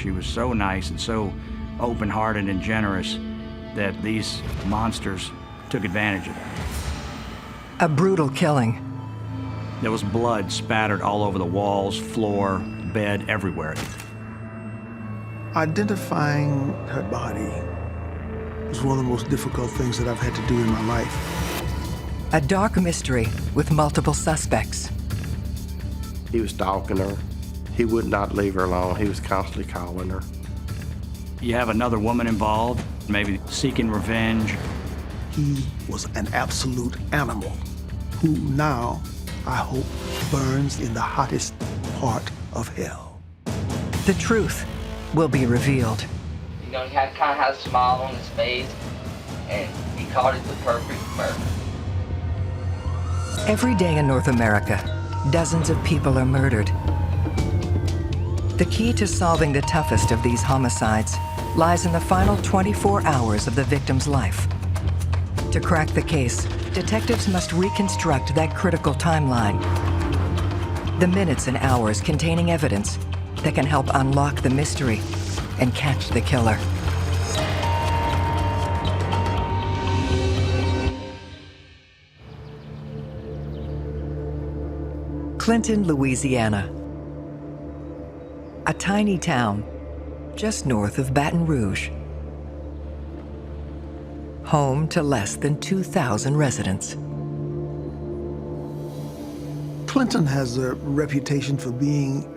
She was so nice and so open-hearted and generous that these monsters took advantage of her. A brutal killing. There was blood spattered all over the walls, floor, bed, everywhere. Identifying her body was one of the most difficult things that I've had to do in my life. A dark mystery with multiple suspects. He was stalking her. He would not leave her alone. He was constantly calling her. You have another woman involved, maybe seeking revenge. He was an absolute animal who now, I hope, burns in the hottest part of hell. The truth will be revealed. You know, he kind of had a smile on his face, and he called it the perfect murder. Every day in North America, dozens of people are murdered. The key to solving the toughest of these homicides lies in the final 24 hours of the victim's life. To crack the case, detectives must reconstruct that critical timeline. The minutes and hours containing evidence that can help unlock the mystery and catch the killer. Clinton, Louisiana. A tiny town just north of Baton Rouge. Home to less than 2,000 residents. Clinton has a reputation for being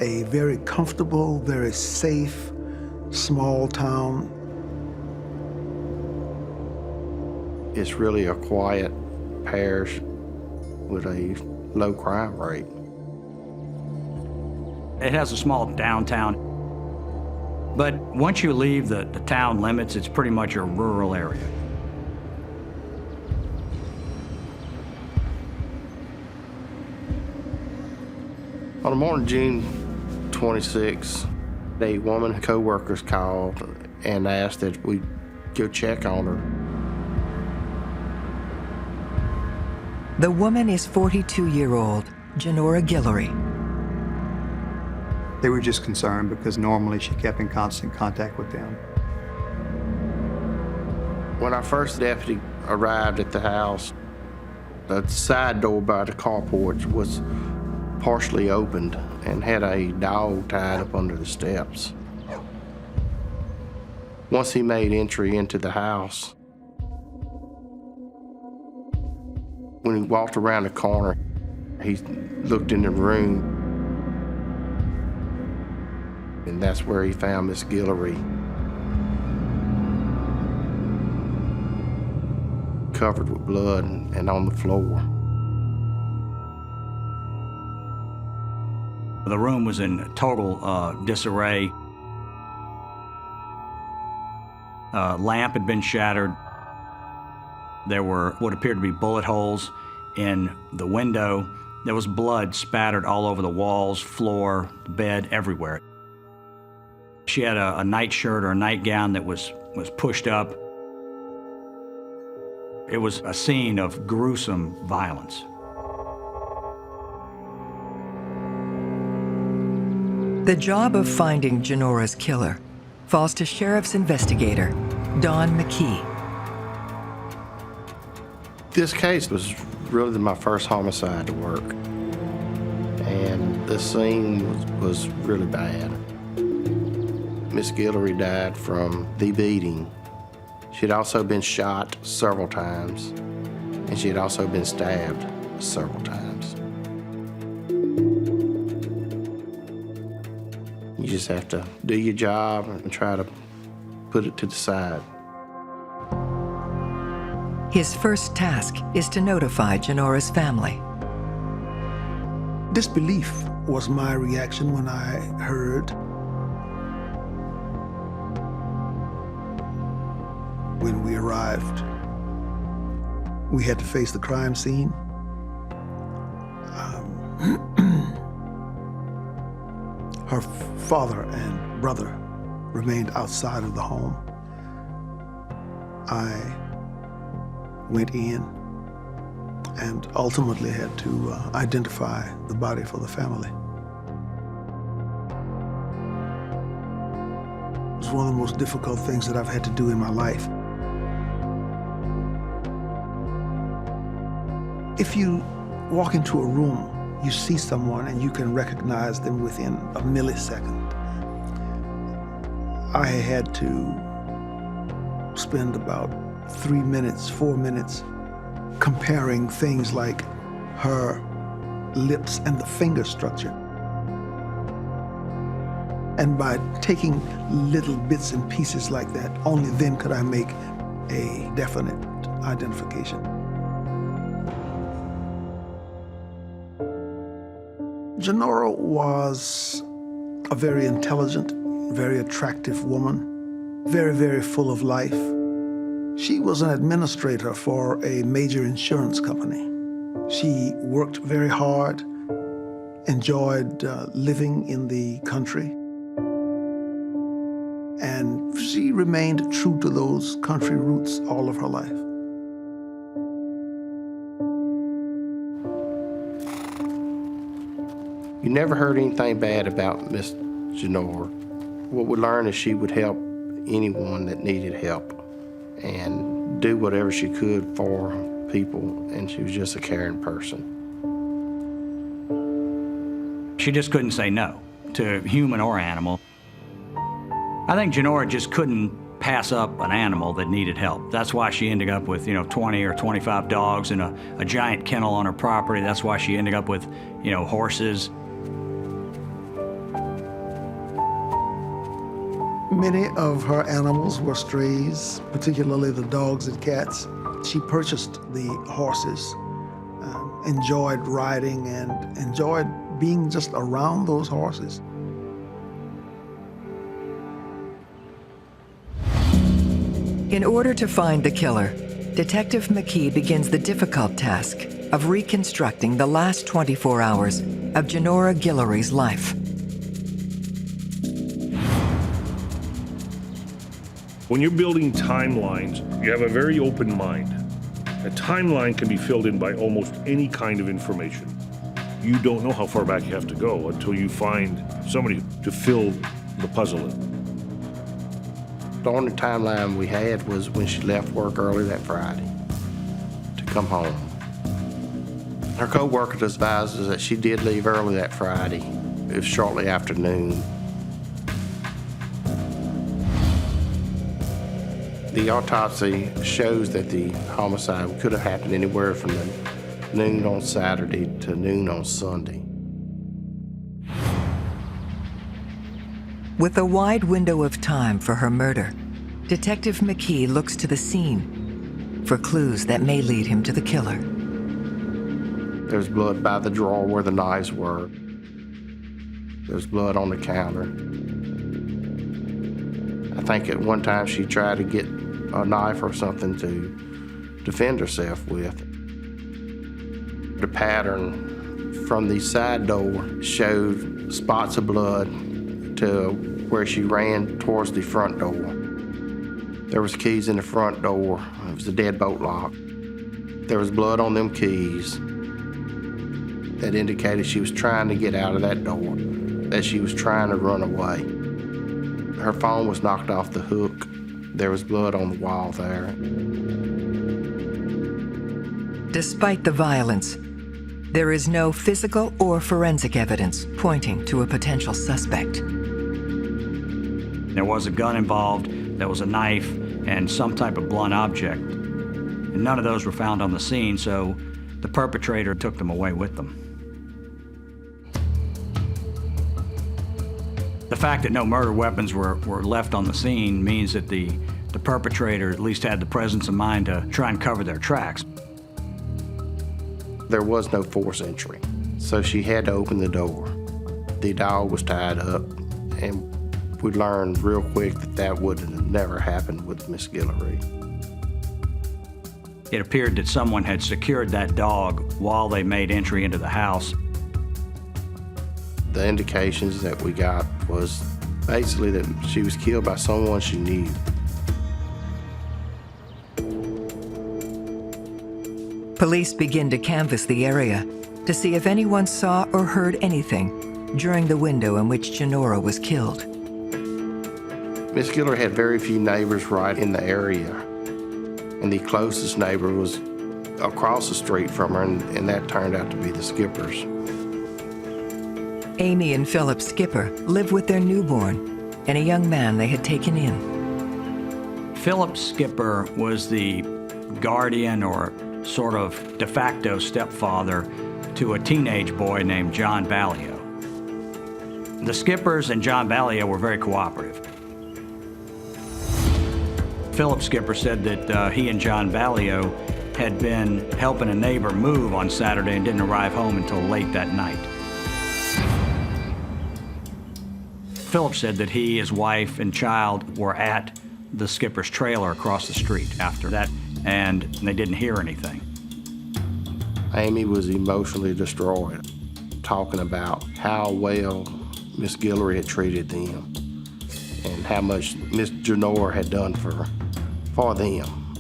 a very comfortable, very safe, small town. It's really a quiet parish with a low crime rate. It has a small downtown, but once you leave the town limits, it's pretty much a rural area. On the morning of June 26, a woman co-workers called and asked that we go check on her. The woman is 42-year-old Genora Guillory. They were just concerned because normally she kept in constant contact with them. When our first deputy arrived at the house, the side door by the carport was partially opened and had a dog tied up under the steps. Once he made entry into the house, when he walked around the corner, he looked in the room, and that's where he found Miss Guillory, covered with blood and on the floor. The room was in total disarray. Lamp had been shattered. There were what appeared to be bullet holes in the window. There was blood spattered all over the walls, floor, bed, everywhere. She had a nightshirt or a nightgown that was pushed up. It was a scene of gruesome violence. The job of finding Genora's killer falls to Sheriff's investigator, Don McKee. This case was really my first homicide to work, and the scene was really bad. Miss Guillory died from the beating. She'd also been shot several times, and she had also been stabbed several times. You just have to do your job and try to put it to the side. His first task is to notify Genora's family. Disbelief was my reaction when I heard. When we arrived, we had to face the crime scene. Her father and brother remained outside of the home. I went in and ultimately had to identify the body for the family. It's one of the most difficult things that I've had to do in my life. If you walk into a room, you see someone and you can recognize them within a millisecond. I had to spend about 3 minutes, 4 minutes comparing things like her lips and the finger structure. And by taking little bits and pieces like that, only then could I make a definite identification. Genora was a very intelligent, very attractive woman, very, very full of life. She was an administrator for a major insurance company. She worked very hard, enjoyed living in the country, and she remained true to those country roots all of her life. You never heard anything bad about Miss Genora. What we learned is she would help anyone that needed help and do whatever she could for people, and she was just a caring person. She just couldn't say no to human or animal. I think Genora just couldn't pass up an animal that needed help. That's why she ended up with, 20 or 25 dogs and a giant kennel on her property. That's why she ended up with, horses. Many of her animals were strays, particularly the dogs and cats. She purchased the horses, enjoyed riding and enjoyed being just around those horses. In order to find the killer, Detective McKee begins the difficult task of reconstructing the last 24 hours of Genora Guillory's life. When you're building timelines, you have a very open mind. A timeline can be filled in by almost any kind of information. You don't know how far back you have to go until you find somebody to fill the puzzle in. The only timeline we had was when she left work early that Friday to come home. Her co-worker advised us that she did leave early that Friday. It was shortly after noon. The autopsy shows that the homicide could have happened anywhere from noon on Saturday to noon on Sunday. With a wide window of time for her murder, Detective McKee looks to the scene for clues that may lead him to the killer. There's blood by the drawer where the knives were. There's blood on the counter. I think at one time she tried to get a knife or something to defend herself with. The pattern from the side door showed spots of blood to where she ran towards the front door. There was keys in the front door. It was a deadbolt lock. There was blood on them keys that indicated she was trying to get out of that door, that she was trying to run away. Her phone was knocked off the hook. There was blood on the wall there. Despite the violence, there is no physical or forensic evidence pointing to a potential suspect. There was a gun involved, there was a knife, and some type of blunt object. And none of those were found on the scene, so the perpetrator took them away with them. The fact that no murder weapons were left on the scene means that the perpetrator at least had the presence of mind to try and cover their tracks. There was no forced entry, so she had to open the door. The dog was tied up, and we learned real quick that that would have never happened with Miss Guillory. It appeared that someone had secured that dog while they made entry into the house. The indications that we got was basically that she was killed by someone she knew. Police begin to canvass the area to see if anyone saw or heard anything during the window in which Genora was killed. Miss Guillory had very few neighbors right in the area, and the closest neighbor was across the street from her, and that turned out to be the Skippers. Amy and Philip Skipper live with their newborn and a young man they had taken in. Philip Skipper was the guardian or sort of de facto stepfather to a teenage boy named John Ballio. The Skippers and John Ballio were very cooperative. Philip Skipper said that he and John Ballio had been helping a neighbor move on Saturday and didn't arrive home until late that night. Philip said that he, his wife, and child were at the Skipper's trailer across the street after that, and they didn't hear anything. Amy was emotionally destroyed, talking about how well Miss Guillory had treated them and how much Miss Genora had done for them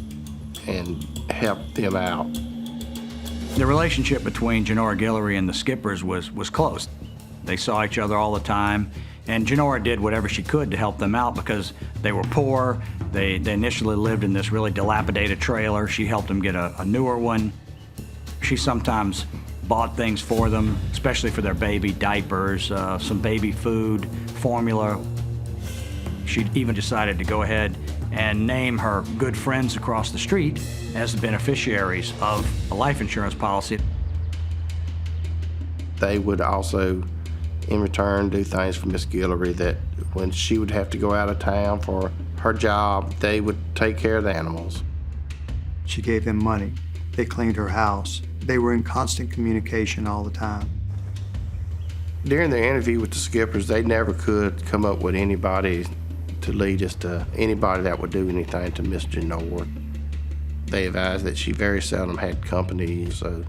and helped them out. The relationship between Genora Guillory and the Skippers was close. They saw each other all the time, and Genora did whatever she could to help them out because they were poor. They initially lived in this really dilapidated trailer. She helped them get a newer one. She sometimes bought things for them, especially for their baby, diapers, some baby food, formula. She even decided to go ahead and name her good friends across the street as the beneficiaries of a life insurance policy. They would also, in return, do things for Miss Guillory that when she would have to go out of town for her job, they would take care of the animals. She gave them money. They cleaned her house. They were in constant communication all the time. During their interview with the Skippers, they never could come up with anybody to lead us to anybody that would do anything to Miss Genora. They advised that she very seldom had company, so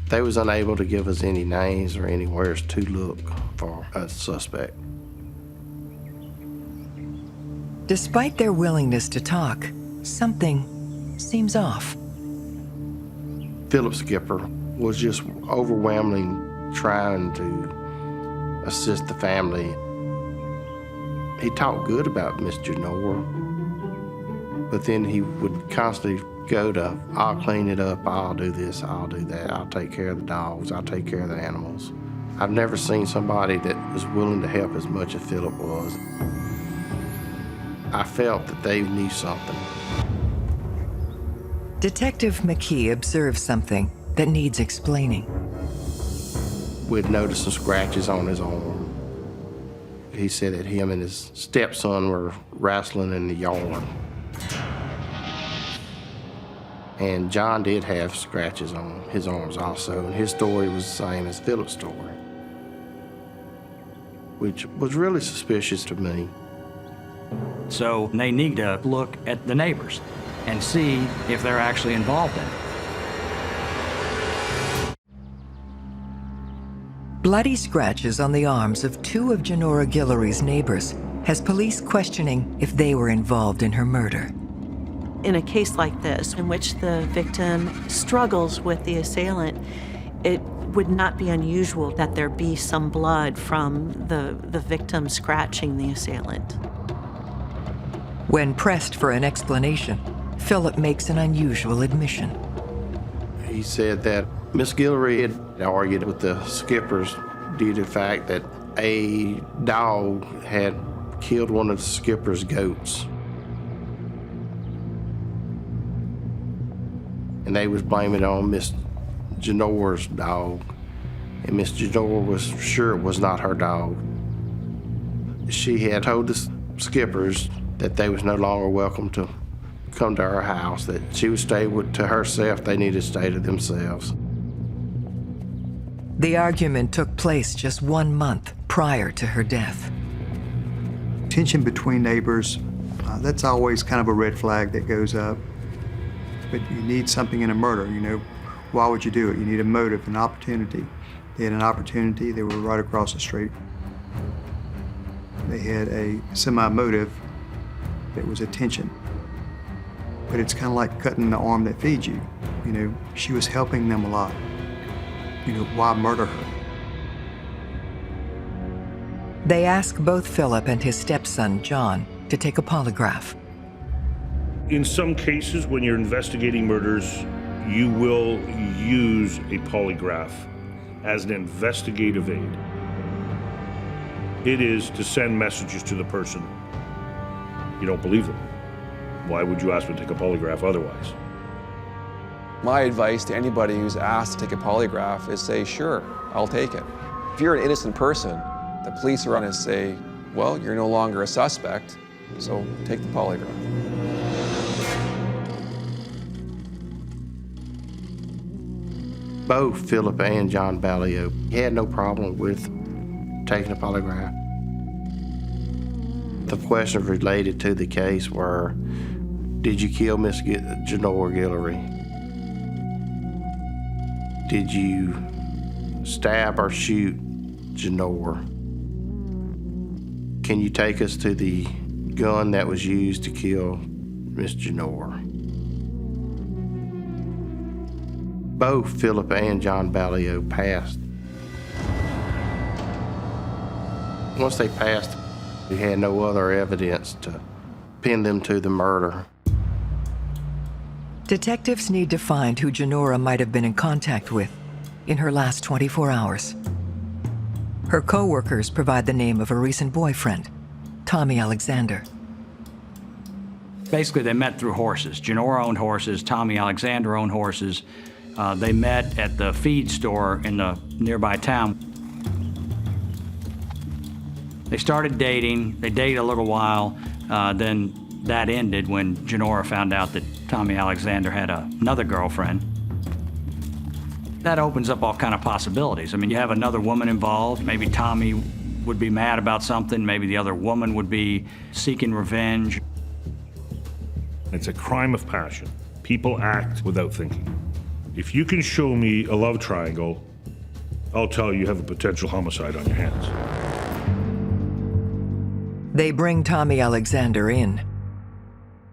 they was unable to give us any names or anywhere to look for a suspect. Despite their willingness to talk, something seems off. Philip Skipper was just overwhelmingly trying to assist the family. He talked good about Miss Genora, but then he would constantly go to, I'll clean it up, I'll do this, I'll do that, I'll take care of the dogs, I'll take care of the animals. I've never seen somebody that was willing to help as much as Philip was. I felt that they knew something. Detective McKee observes something that needs explaining. We'd noticed some scratches on his arm. He said that him and his stepson were wrestling in the yard. And John did have scratches on his arms also, and his story was the same as Philip's story, which was really suspicious to me. So they need to look at the neighbors and see if they're actually involved in it. Bloody scratches on the arms of two of Genora Guillory's neighbors has police questioning if they were involved in her murder. In a case like this, in which the victim struggles with the assailant, it would not be unusual that there be some blood from the victim scratching the assailant. When pressed for an explanation, Philip makes an unusual admission. He said that Miss Guillory had argued with the Skippers due to the fact that a dog had killed one of the Skippers' goats. And they was blaming it on Miss Genora's dog. And Miss Genora was sure it was not her dog. She had told the Skippers that they was no longer welcome to come to her house, that she would stay to herself, they needed to stay to themselves. The argument took place just 1 month prior to her death. Tension between neighbors, that's always kind of a red flag that goes up. But you need something in a murder, you know. Why would you do it? You need a motive, an opportunity. They had an opportunity, they were right across the street. They had a semi-motive that was a tension. But it's kind of like cutting the arm that feeds you. You know, she was helping them a lot. You know, why murder her? They ask both Philip and his stepson, John, to take a polygraph. In some cases, when you're investigating murders, you will use a polygraph as an investigative aid. It is to send messages to the person. You don't believe them. Why would you ask me to take a polygraph otherwise? My advice to anybody who's asked to take a polygraph is say, sure, I'll take it. If you're an innocent person, the police are going to say, well, you're no longer a suspect, so take the polygraph. Both Philip and John Ballio had no problem with taking a polygraph. The questions related to the case were, did you kill Miss Genora Guillory? Did you stab or shoot Genora? Can you take us to the gun that was used to kill Miss Genora? Both Philip and John Ballio passed. Once they passed, we had no other evidence to pin them to the murder. Detectives need to find who Genora might have been in contact with in her last 24 hours. Her co-workers provide the name of a recent boyfriend, Tommy Alexander. Basically, they met through horses. Genora owned horses, Tommy Alexander owned horses. They met at the feed store in the nearby town. They started dating. They dated a little while. Then that ended when Genora found out that Tommy Alexander had another girlfriend. That opens up all kind of possibilities. I mean, you have another woman involved. Maybe Tommy would be mad about something. Maybe the other woman would be seeking revenge. It's a crime of passion. People act without thinking. If you can show me a love triangle, I'll tell you have a potential homicide on your hands. They bring Tommy Alexander in.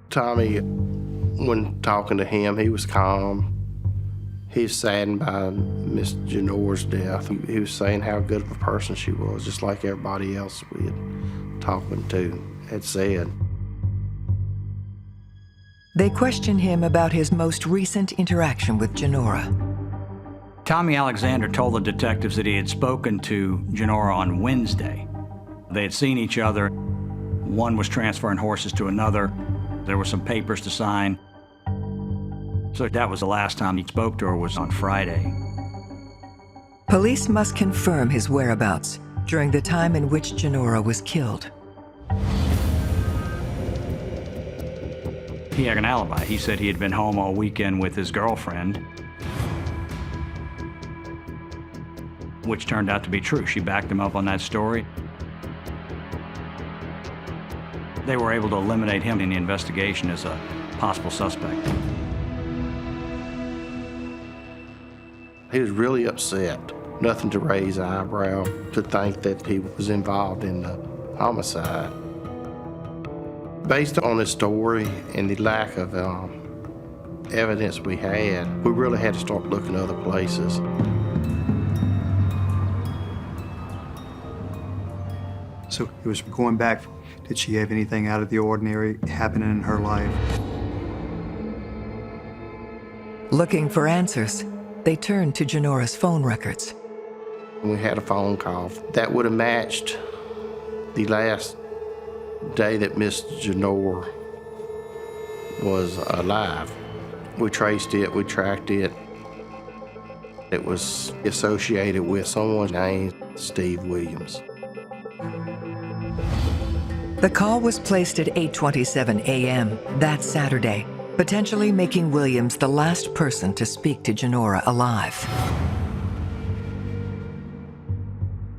Tommy, when talking to him, he was calm. He was saddened by Miss Genora's death. He was saying how good of a person she was, just like everybody else we had talking to had said. They question him about his most recent interaction with Genora. Tommy Alexander told the detectives that he had spoken to Genora on Wednesday. They had seen each other. One was transferring horses to another. There were some papers to sign. So that was the last time he spoke to her, was on Friday. Police must confirm his whereabouts during the time in which Genora was killed. He had an alibi. He said he had been home all weekend with his girlfriend, which turned out to be true. She backed him up on that story. They were able to eliminate him in the investigation as a possible suspect. He was really upset. Nothing to raise an eyebrow to think that he was involved in the homicide. Based on his story and the lack of evidence we had, we really had to start looking other places. So it was going back, did she have anything out of the ordinary happening in her life? Looking for answers, they turned to Genora's phone records. We had a phone call that would have matched the last day that Miss Genora was alive. We traced it, we tracked it. It was associated with someone named Steve Williams. The call was placed at 8:27 a.m. that Saturday, potentially making Williams the last person to speak to Genora alive.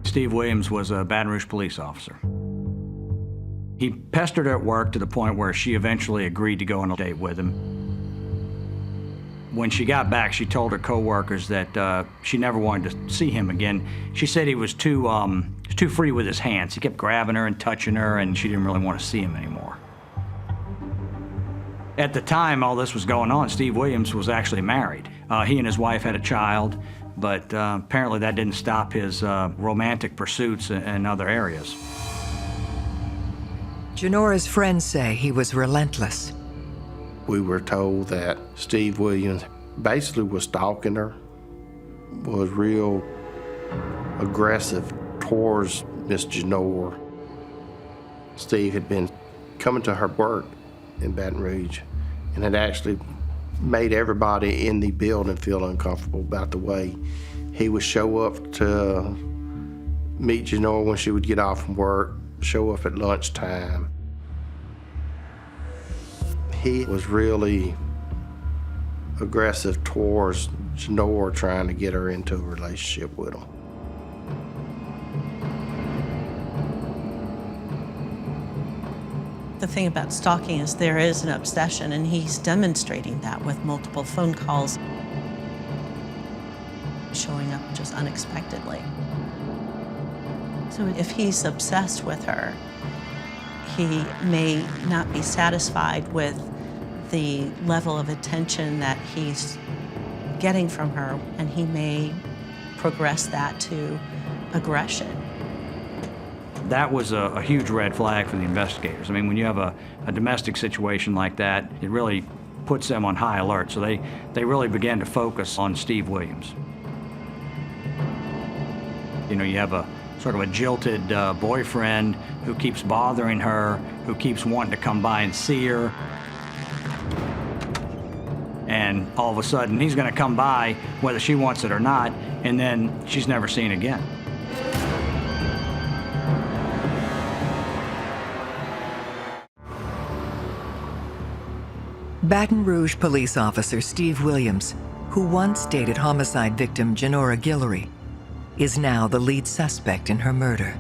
Steve Williams was a Baton Rouge police officer. He pestered her at work to the point where she eventually agreed to go on a date with him. When she got back, she told her coworkers that she never wanted to see him again. She said he was too free with his hands. He kept grabbing her and touching her, and she didn't really want to see him anymore. At the time all this was going on, Steve Williams was actually married. He and his wife had a child, but apparently that didn't stop his romantic pursuits in other areas. Genora's friends say he was relentless. We were told that Steve Williams basically was stalking her, was real aggressive towards Miss Genora. Steve had been coming to her work in Baton Rouge and had actually made everybody in the building feel uncomfortable about the way he would show up to meet Genora when she would get off from work, show up at lunchtime. He was really aggressive towards Genora, trying to get her into a relationship with him. The thing about stalking is there is an obsession, and he's demonstrating that with multiple phone calls, showing up just unexpectedly. So if he's obsessed with her, he may not be satisfied with the level of attention that he's getting from her, and he may progress that to aggression. That was a huge red flag for the investigators. I mean, when you have a domestic situation like that, it really puts them on high alert. So they really began to focus on Steve Williams. You know, you have a sort of a jilted boyfriend who keeps bothering her, who keeps wanting to come by and see her. And all of a sudden, he's going to come by whether she wants it or not, and then she's never seen again. Baton Rouge police officer Steve Williams, who once dated homicide victim Genora Guillory, is now the lead suspect in her murder.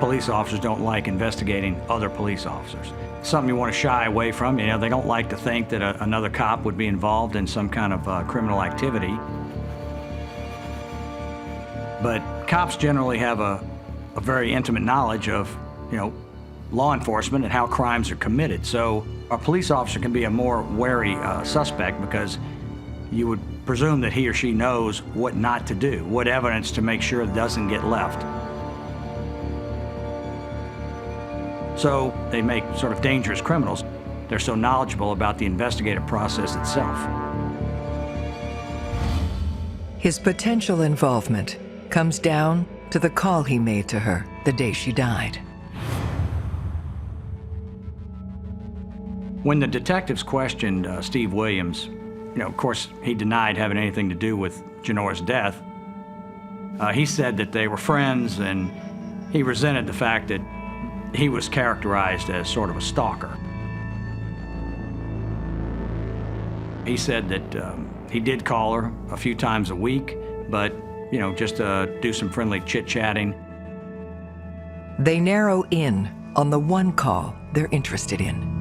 Police officers don't like investigating other police officers. It's something you want to shy away from. You know, they don't like to think that another cop would be involved in some kind of criminal activity. But cops generally have a very intimate knowledge of, you know, law enforcement and how crimes are committed. So a police officer can be a more wary suspect, because you would presume that he or she knows what not to do, what evidence to make sure it doesn't get left. So they make sort of dangerous criminals. They're so knowledgeable about the investigative process itself. His potential involvement comes down to the call he made to her the day she died. When the detectives questioned Steve Williams, you know, of course, he denied having anything to do with Genora's death. He said that they were friends, and he resented the fact that he was characterized as sort of a stalker. He said that he did call her a few times a week, but, you know, just do some friendly chit-chatting. They narrow in on the one call they're interested in.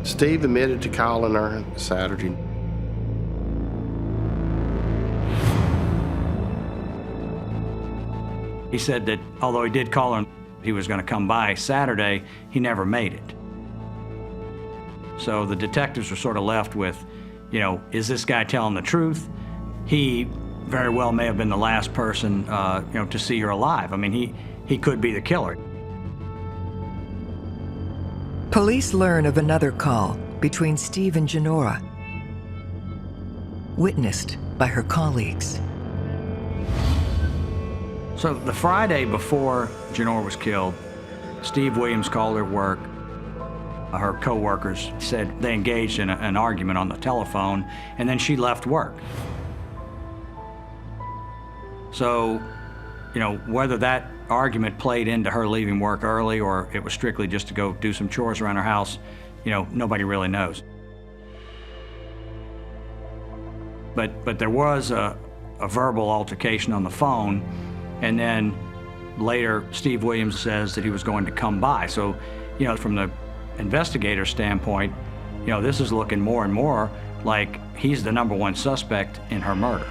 Steve admitted to calling her Saturday. He said that although he did call her, he was going to come by Saturday, he never made it. So the detectives were sort of left with, you know, is this guy telling the truth? He very well may have been the last person, you know, to see her alive. I mean, he could be the killer. Police learn of another call between Steve and Genora, witnessed by her colleagues. So the Friday before Genora was killed, Steve Williams called her work. Her co-workers said they engaged in an argument on the telephone, and then she left work. So, you know, whether that argument played into her leaving work early or it was strictly just to go do some chores around her house, you know, nobody really knows. But there was a verbal altercation on the phone, and then later Steve Williams says that he was going to come by. So, you know, from the investigator standpoint, you know, this is looking more and more like he's the #1 suspect in her murder.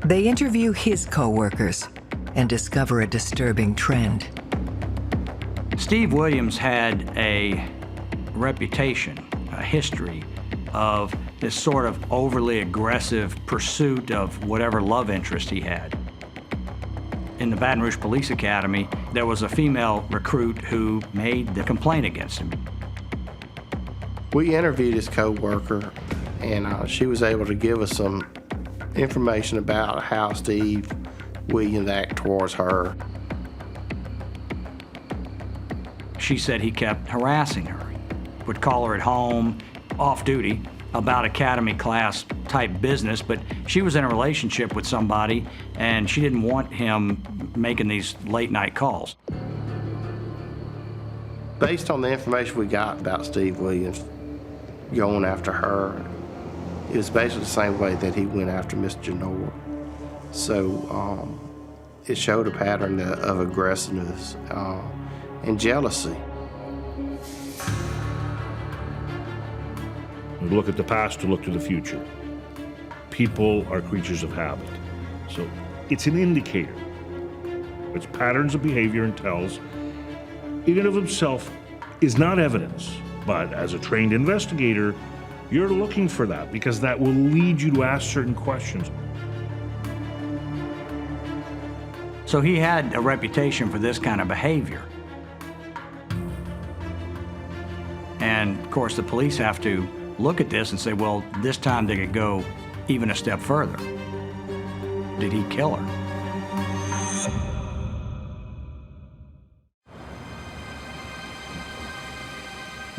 They interview his co-workers and discover a disturbing trend. Steve Williams had a reputation, a history of this sort of overly aggressive pursuit of whatever love interest he had. In the Baton Rouge Police Academy, there was a female recruit who made the complaint against him. We interviewed his co-worker, and she was able to give us some information about how Steve Williams acted towards her. She said he kept harassing her, would call her at home, off duty, about academy class type business, but she was in a relationship with somebody and she didn't want him making these late night calls. Based on the information we got about Steve Williams going after her, it was basically the same way that he went after Miss Genora. So it showed a pattern of aggressiveness and jealousy. We look at the past to look to the future. People are creatures of habit. So it's an indicator. It's patterns of behavior and tells. In and of itself is not evidence, but as a trained investigator, you're looking for that because that will lead you to ask certain questions. So he had a reputation for this kind of behavior. And of course the police have to look at this and say, well, this time they could go even a step further. Did he kill her?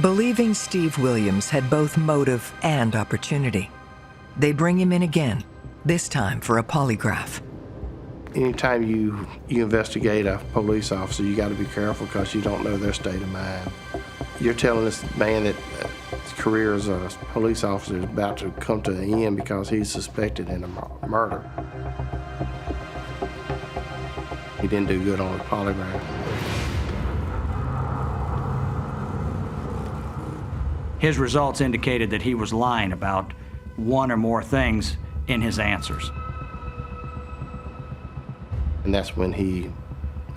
Believing Steve Williams had both motive and opportunity, they bring him in again, this time for a polygraph. Anytime you investigate a police officer, you got to be careful because you don't know their state of mind. You're telling this man that his career as a police officer is about to come to an end because he's suspected in a murder. He didn't do good on the polygraph. His results indicated that he was lying about one or more things in his answers. And that's when he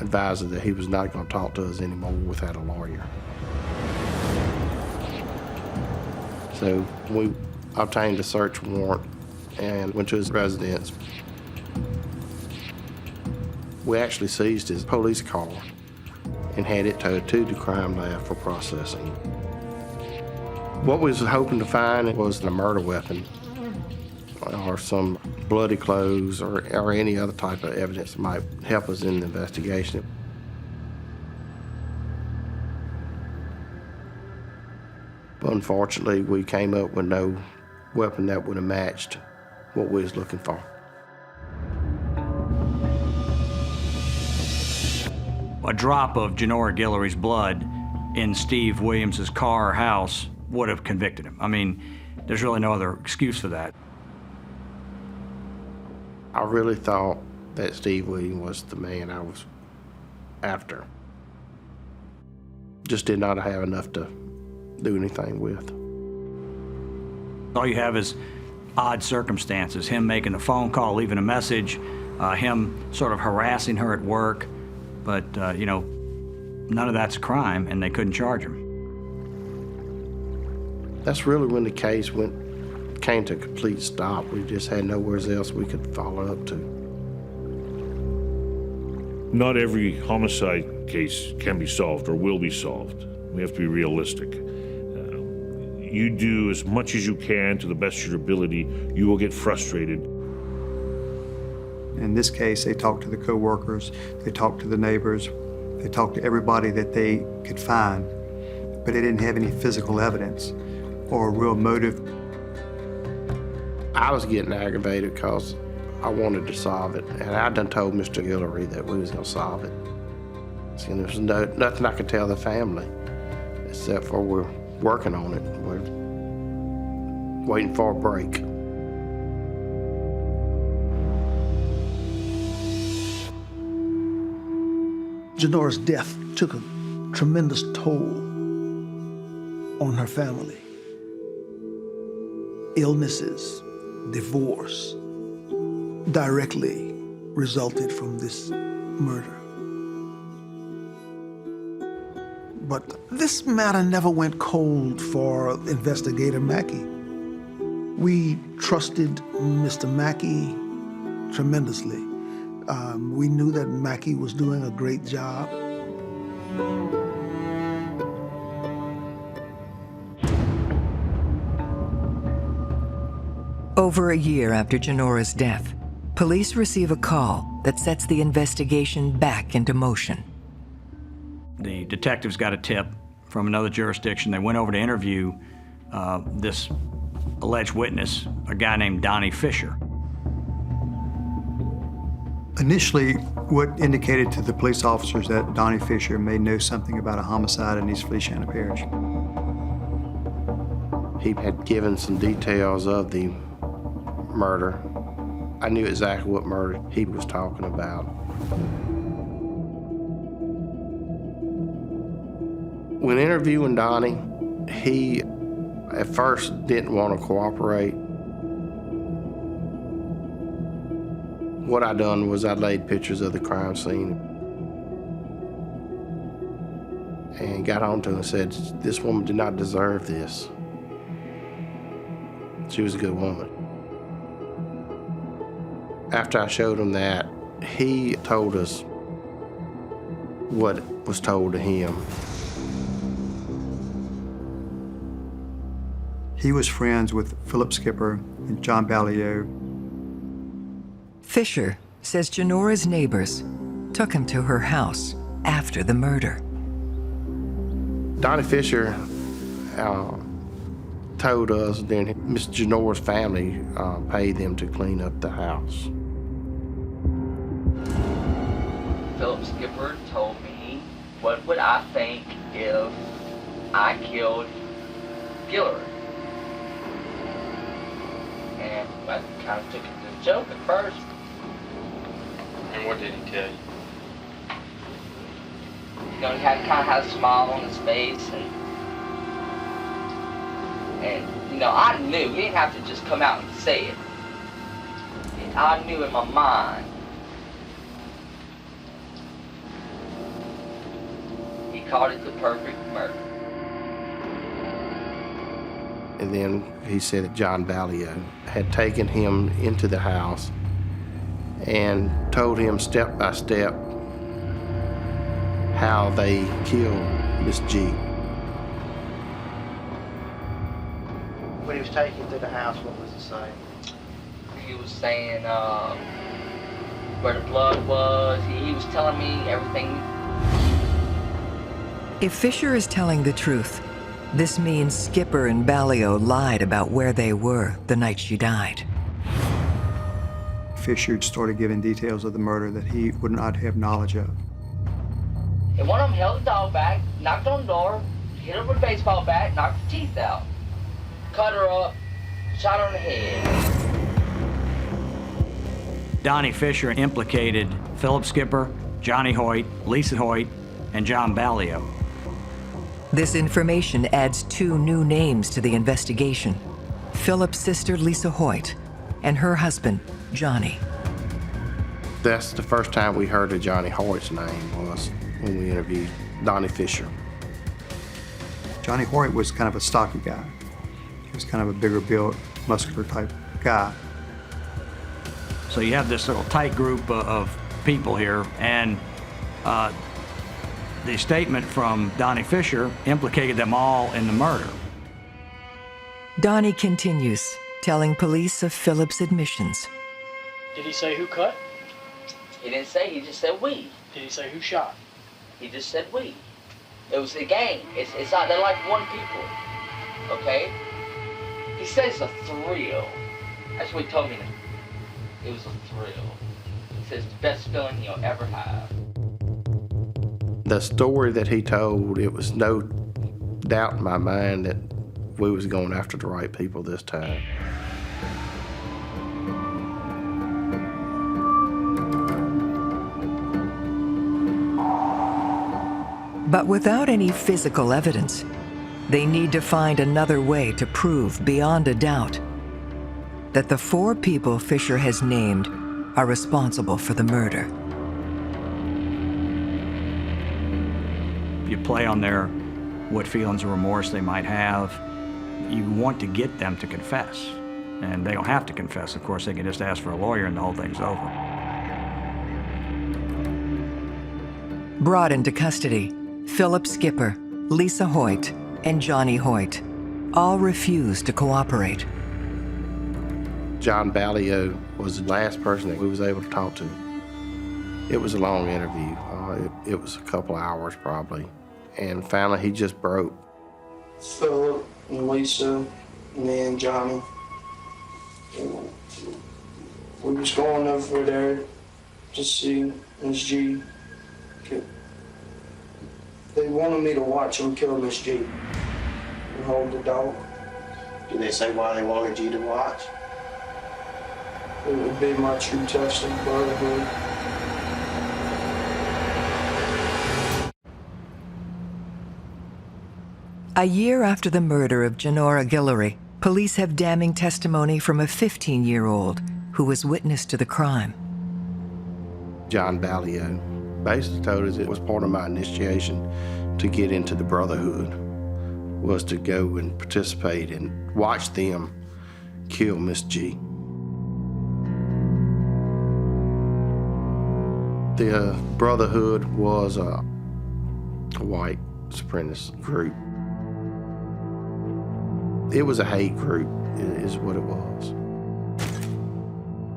advised that he was not going to talk to us anymore without a lawyer. So we obtained a search warrant and went to his residence. We actually seized his police car and had it towed to the crime lab for processing. What we was hoping to find was a murder weapon or some bloody clothes or any other type of evidence that might help us in the investigation. Unfortunately, we came up with no weapon that would have matched what we was looking for. A drop of Genora Guillory's blood in Steve Williams's car or house would have convicted him. I mean, there's really no other excuse for that. I really thought that Steve Williams was the man I was after. Just did not have enough to do anything with. All you have is odd circumstances, him making a phone call, leaving a message, him sort of harassing her at work, but you know, none of that's a crime and they couldn't charge him. That's really when the case came to a complete stop. We just had nowhere else we could follow up to. Not every homicide case can be solved or will be solved. We have to be realistic. You do as much as you can to the best of your ability. You will get frustrated. In this case, they talked to the co-workers, they talked to the neighbors, they talked to everybody that they could find, but they didn't have any physical evidence or a real motive. I was getting aggravated because I wanted to solve it, and I done told Mr. Guillory that we was gonna solve it. And there's nothing I could tell the family, except for we're working on it. We're waiting for a break. Genora's death took a tremendous toll on her family. Illnesses, divorce, directly resulted from this murder. But this matter never went cold for Investigator Mackey. We trusted Mr. Mackey tremendously. We knew that Mackie was doing a great job. Over a year after Genora's death, police receive a call that sets the investigation back into motion. The detectives got a tip from another jurisdiction. They went over to interview this alleged witness, a guy named Donnie Fisher. Initially, what indicated to the police officers that Donnie Fisher may know something about a homicide in East Feliciana Parish. He had given some details of the murder. I knew exactly what murder he was talking about. When interviewing Donnie, he at first didn't want to cooperate. What I done was I laid pictures of the crime scene and got on to him and said, this woman did not deserve this. She was a good woman. After I showed him that, he told us what was told to him. He was friends with Philip Skipper and John Ballio. Fisher says Genora's neighbors took him to her house after the murder. Donnie Fisher told us then Miss Genora's family paid them to clean up the house. Philip Skipper told me, what would I think if I killed Guillory? And I kind of took it as a joke at first. And what did he tell you? You know, he kind of had a smile on his face, and you know, I knew. He didn't have to just come out and say it. I knew in my mind. He called it the perfect murder. And then he said that John Ballio had taken him into the house and told him step by step how they killed Miss G. When he was taken to the house, what was he saying? He was saying where the blood was. He was telling me everything. If Fisher is telling the truth, this means Skipper and Ballio lied about where they were the night she died. Fisher started giving details of the murder that he would not have knowledge of. And one of them held the dog back, knocked on the door, hit her with a baseball bat, knocked the teeth out, cut her up, shot her in the head. Donnie Fisher implicated Philip Skipper, Johnny Hoyt, Lisa Hoyt, and John Ballio. This information adds 2 new names to the investigation: Philip's sister, Lisa Hoyt, and her husband, Johnny. That's the first time we heard of Johnny Hoyt's name was when we interviewed Donnie Fisher. Johnny Hoyt was kind of a stocky guy. He was kind of a bigger built, muscular type guy. So you have this little tight group of people here, and the statement from Donnie Fisher implicated them all in the murder. Donnie continues, telling police of Philip's admissions. Did he say who cut? He didn't say, he just said we. Did he say who shot? He just said we. It was a gang. It's not, they're like one people, okay? He said it's a thrill. That's what he told me. It was a thrill. He says it's the best feeling he'll ever have. The story that he told, it was no doubt in my mind that we was going after the right people this time. But without any physical evidence, they need to find another way to prove beyond a doubt that the 4 people Fisher has named are responsible for the murder. You play on what feelings of remorse they might have. You want to get them to confess. And they don't have to confess, of course. They can just ask for a lawyer and the whole thing's over. Brought into custody, Philip Skipper, Lisa Hoyt, and Johnny Hoyt all refused to cooperate. John Ballio was the last person that we was able to talk to. It was a long interview. It was a couple hours probably. And finally he just broke. Philip and Lisa, me and Johnny, we was going over there to see Miss G. They wanted me to watch them kill Miss G and hold the dog. Did they say why they wanted you to watch? It would be my true test of brotherhood. A year after the murder of Genora Guillory, police have damning testimony from a 15-year-old who was witness to the crime. John Ballio basically told us it was part of my initiation to get into the brotherhood, was to go and participate and watch them kill Miss G. The brotherhood was a white supremacist group. It was a hate group, is what it was.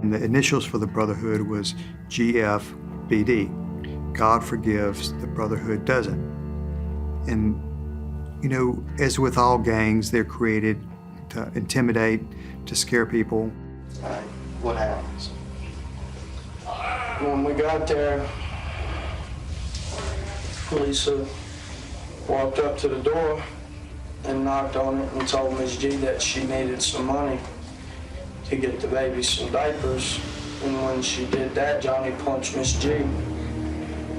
And the initials for the Brotherhood was GFBD. God forgives, the Brotherhood doesn't. And, you know, as with all gangs, they're created to intimidate, to scare people. All right, what happens? When we got there, Lisa walked up to the door and knocked on it and told Miss G that she needed some money to get the baby some diapers. And when she did that, Johnny punched Miss G.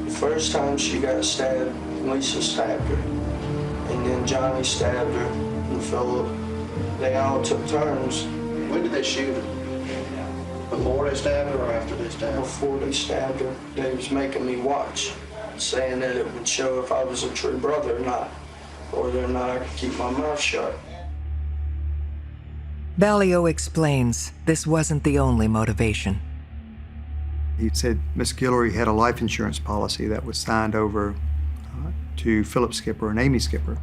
The first time she got stabbed, Lisa stabbed her. And then Johnny stabbed her, and Philip. They all took turns. When did they shoot her? Before they stabbed her or after they stabbed her? Before they stabbed her, they was making me watch, saying that it would show if I was a true brother or not, or whether or not I could keep my mouth shut. Ballio explains this wasn't the only motivation. He said Miss Guillory had a life insurance policy that was signed over to Philip Skipper and Amy Skipper.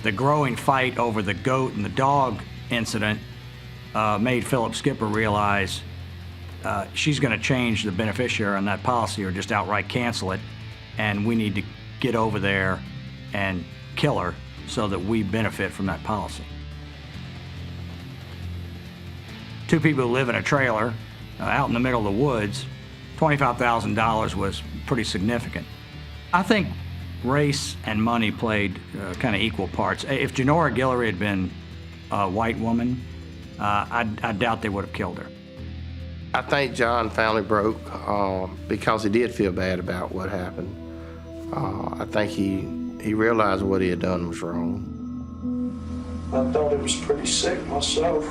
The growing fight over the goat and the dog incident made Philip Skipper realize she's going to change the beneficiary on that policy or just outright cancel it, and we need to get over there and kill her so that we benefit from that policy. Two people who live in a trailer out in the middle of the woods, $25,000 was pretty significant. I think race and money played kind of equal parts. If Genora Guillory had been a white woman, I doubt they would have killed her. I think John finally broke because he did feel bad about what happened. I think he realized what he had done was wrong. I thought it was pretty sick myself.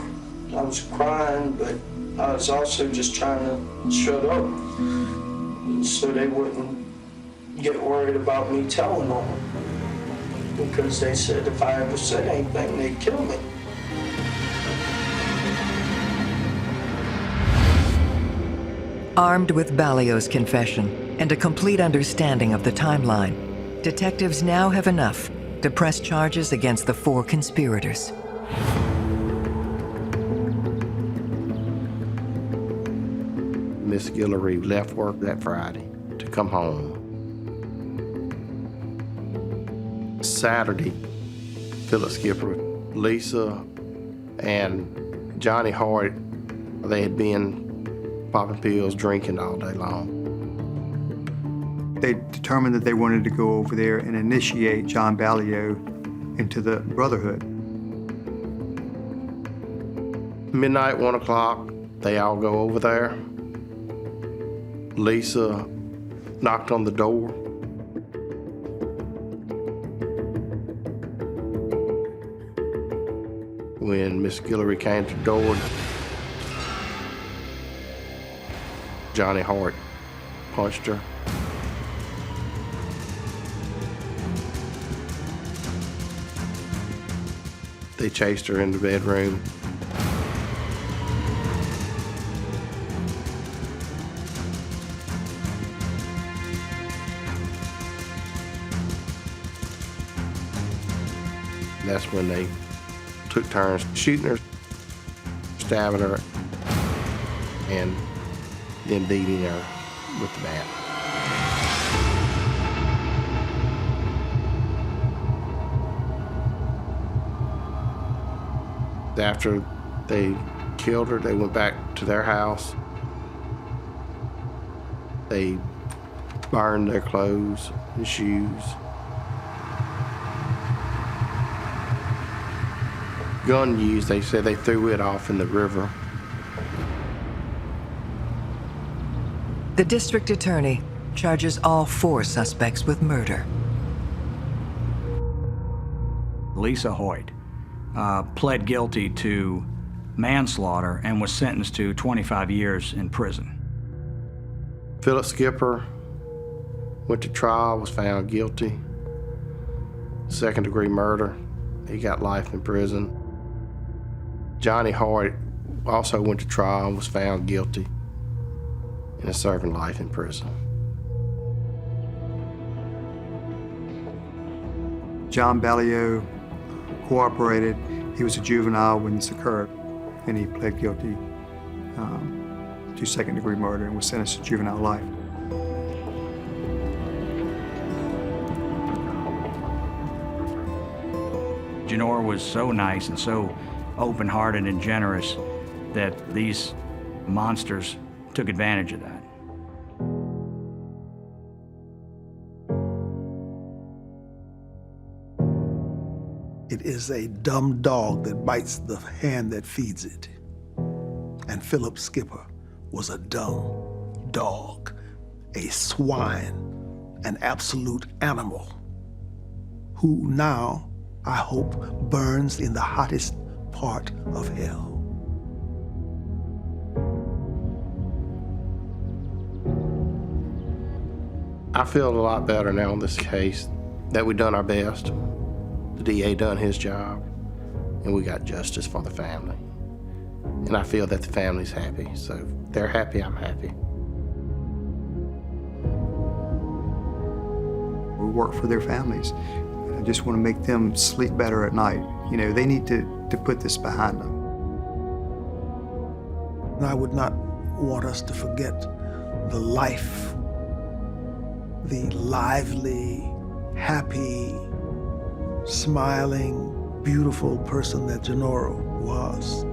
I was crying, but I was also just trying to shut up so they wouldn't get worried about me telling them. Because they said if I ever said anything, they'd kill me. Armed with Ballio's confession and a complete understanding of the timeline, detectives now have enough to press charges against the 4 conspirators. Miss Guillory left work that Friday to come home. Saturday, Philip Skipper, Lisa, and Johnny Hoyt, they had been popping pills, drinking all day long. They determined that they wanted to go over there and initiate John Ballio into the Brotherhood. Midnight, 1 o'clock, they all go over there. Lisa knocked on the door. When Miss Guillory came to the door, Johnny Hoyt punched her. They chased her in the bedroom. That's when they took turns shooting her, stabbing her, and then beating her with the bat. After they killed her, they went back to their house. They burned their clothes and shoes. Gun used, they said they threw it off in the river. The district attorney charges all 4 suspects with murder. Lisa Hoyt pled guilty to manslaughter and was sentenced to 25 years in prison. Philip Skipper went to trial, was found guilty. Second-degree murder, he got life in prison. Johnny Hoyt also went to trial and was found guilty and is serving life in prison. John Ballio cooperated. He was a juvenile when this occurred, and he pled guilty to second-degree murder and was sentenced to juvenile life. Genora was so nice and so open-hearted and generous that these monsters took advantage of that. It is a dumb dog that bites the hand that feeds it. And Philip Skipper was a dumb dog, a swine, an absolute animal, who now, I hope, burns in the hottest part of hell. I feel a lot better now in this case that we've done our best. The DA done his job, and we got justice for the family. And I feel that the family's happy, so if they're happy, I'm happy. We work for their families. I just want to make them sleep better at night. You know, they need to put this behind them. And I would not want us to forget the life, the lively, happy, smiling, beautiful person that Genora was.